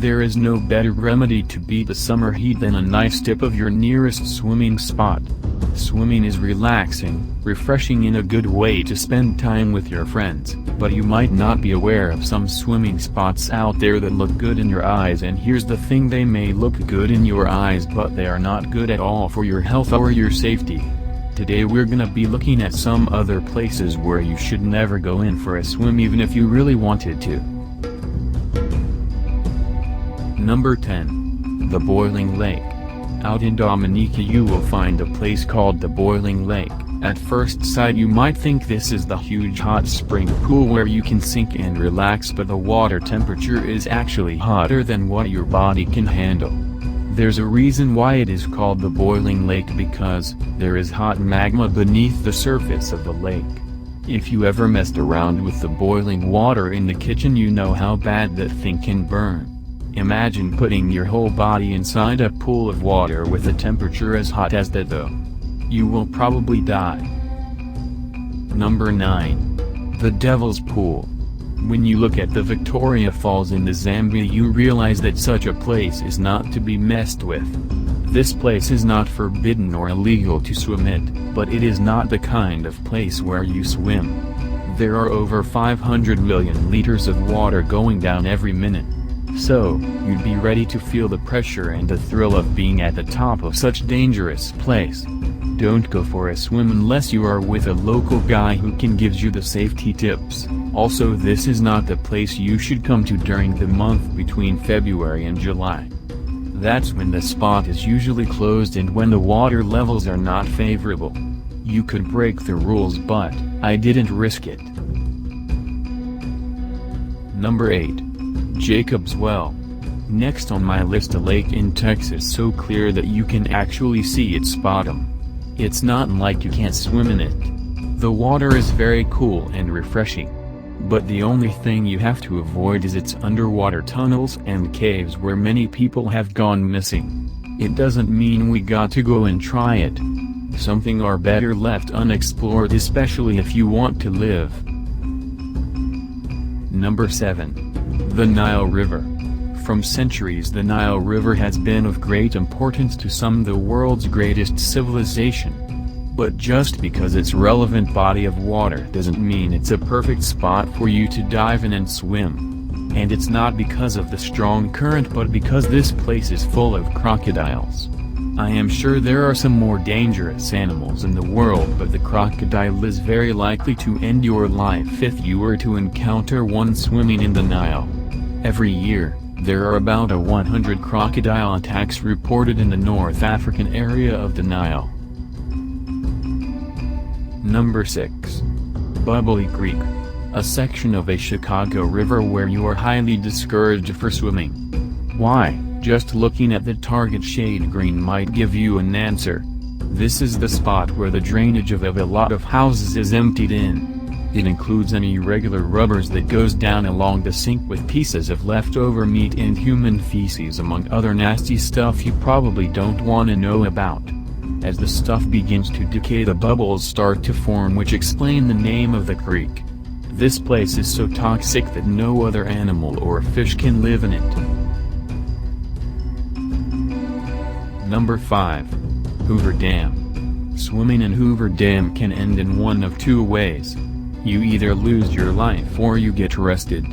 There is no better remedy to beat the summer heat than a nice tip of your nearest swimming spot. Swimming is relaxing, refreshing and a good way to spend time with your friends, but you might not be aware of some swimming spots out there that look good in your eyes, and here's the thing: they may look good in your eyes but they are not good at all for your health or your safety. Today we're gonna be looking at some other places where you should never go in for a swim even if you really wanted to. Number 10. The Boiling Lake. Out in Dominica you will find a place called the Boiling Lake. At first sight you might think this is the huge hot spring pool where you can sink and relax, but the water temperature is actually hotter than what your body can handle. There's a reason why it is called the Boiling Lake, because there is hot magma beneath the surface of the lake. If you ever messed around with the boiling water in the kitchen, you know how bad that thing can burn. Imagine putting your whole body inside a pool of water with a temperature as hot as that though. You will probably die. Number 9. The Devil's Pool. When you look at the Victoria Falls in the Zambia you realize that such a place is not to be messed with. This place is not forbidden or illegal to swim it, but it is not the kind of place where you swim. There are over 500 million liters of water going down every minute. So, you'd be ready to feel the pressure and the thrill of being at the top of such dangerous place. Don't go for a swim unless you are with a local guy who can give you the safety tips. Also, this is not the place you should come to during the month between February and July. That's when the spot is usually closed and when the water levels are not favorable. You could break the rules, but I didn't risk it. Number 8. Jacob's Well. Next on my list, a lake in Texas so clear that you can actually see its bottom. It's not like you can't swim in it. The water is very cool and refreshing. But the only thing you have to avoid is its underwater tunnels and caves where many people have gone missing. It doesn't mean we got to go and try it. Something are better left unexplored, especially if you want to live. Number 7. The Nile River. From centuries the Nile River has been of great importance to some of the world's greatest civilization. But just because it's a relevant body of water doesn't mean it's a perfect spot for you to dive in and swim. And it's not because of the strong current but because this place is full of crocodiles. I am sure there are some more dangerous animals in the world, but the crocodile is very likely to end your life if you were to encounter one swimming in the Nile. Every year, there are about 100 crocodile attacks reported in the North African area of the Nile. Number 6. Bubbly Creek. A section of a Chicago river where you are highly discouraged for swimming. Why? Just looking at the target shade green might give you an answer. This is the spot where the drainage of a lot of houses is emptied in. It includes any irregular rubbers that goes down along the sink with pieces of leftover meat and human feces among other nasty stuff you probably don't want to know about. As the stuff begins to decay the bubbles start to form, which explain the name of the creek. This place is so toxic that no other animal or fish can live in it. Number 5. Hoover Dam. Swimming in Hoover Dam can end in one of two ways. You either lose your life or you get arrested.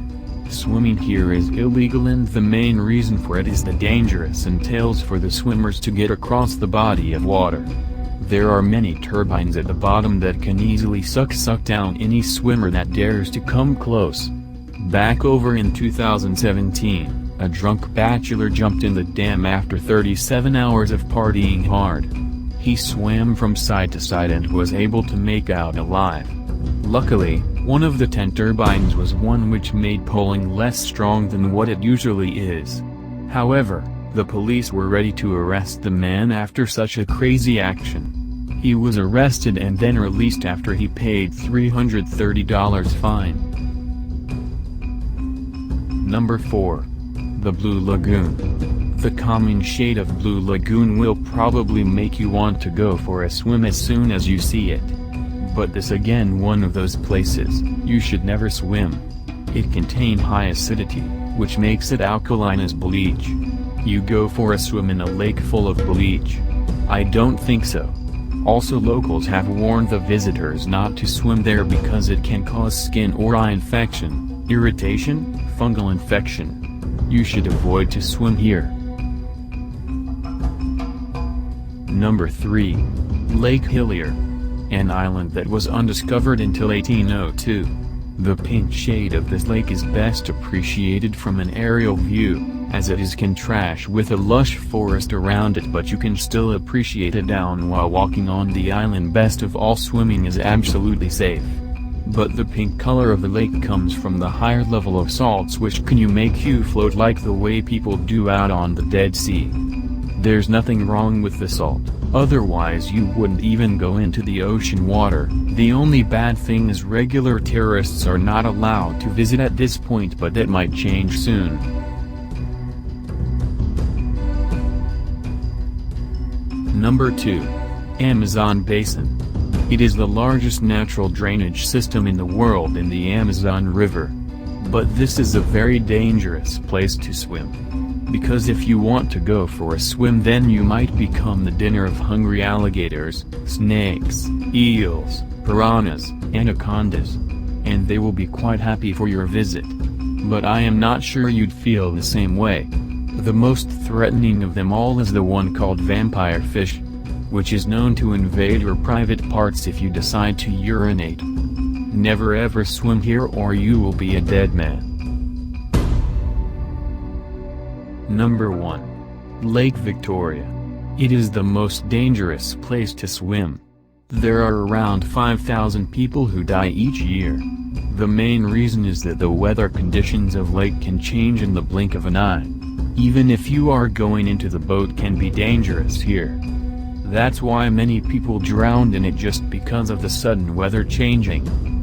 Swimming here is illegal and the main reason for it is the dangerous entails for the swimmers to get across the body of water. There are many turbines at the bottom that can easily suck down any swimmer that dares to come close. Back over in 2017, a drunk bachelor jumped in the dam after 37 hours of partying hard. He swam from side to side and was able to make out alive. Luckily, one of the 10 turbines was one which made pulling less strong than what it usually is. However, the police were ready to arrest the man after such a crazy action. He was arrested and then released after he paid $330 fine. Number 4. The Blue Lagoon. The calming shade of Blue Lagoon will probably make you want to go for a swim as soon as you see it. But this again one of those places you should never swim. It contains high acidity, which makes it alkaline as bleach. You go for a swim in a lake full of bleach? I don't think so. Also, locals have warned the visitors not to swim there because it can cause skin or eye infection, irritation, fungal infection. You should avoid to swim here. Number 3. Lake Hillier. An island that was undiscovered until 1802. The pink shade of this lake is best appreciated from an aerial view, as it is contrast with a lush forest around it, but you can still appreciate it down while walking on the island. Best of all, swimming is absolutely safe. But the pink color of the lake comes from the higher level of salts, which can make you float like the way people do out on the Dead Sea. There's nothing wrong with the salt, otherwise you wouldn't even go into the ocean water. The only bad thing is regular tourists are not allowed to visit at this point, but that might change soon. Number 2. Amazon Basin. It is the largest natural drainage system in the world in the Amazon River. But this is a very dangerous place to swim. Because if you want to go for a swim, then you might become the dinner of hungry alligators, snakes, eels, piranhas, anacondas. And they will be quite happy for your visit. But I am not sure you'd feel the same way. The most threatening of them all is the one called vampire fish, which is known to invade your private parts if you decide to urinate. Never ever swim here or you will be a dead man. Number 1. Lake Victoria. It is the most dangerous place to swim. There are around 5,000 people who die each year. The main reason is that the weather conditions of lake can change in the blink of an eye. Even if you are going into the boat can be dangerous here. That's why many people drowned in it, just because of the sudden weather changing.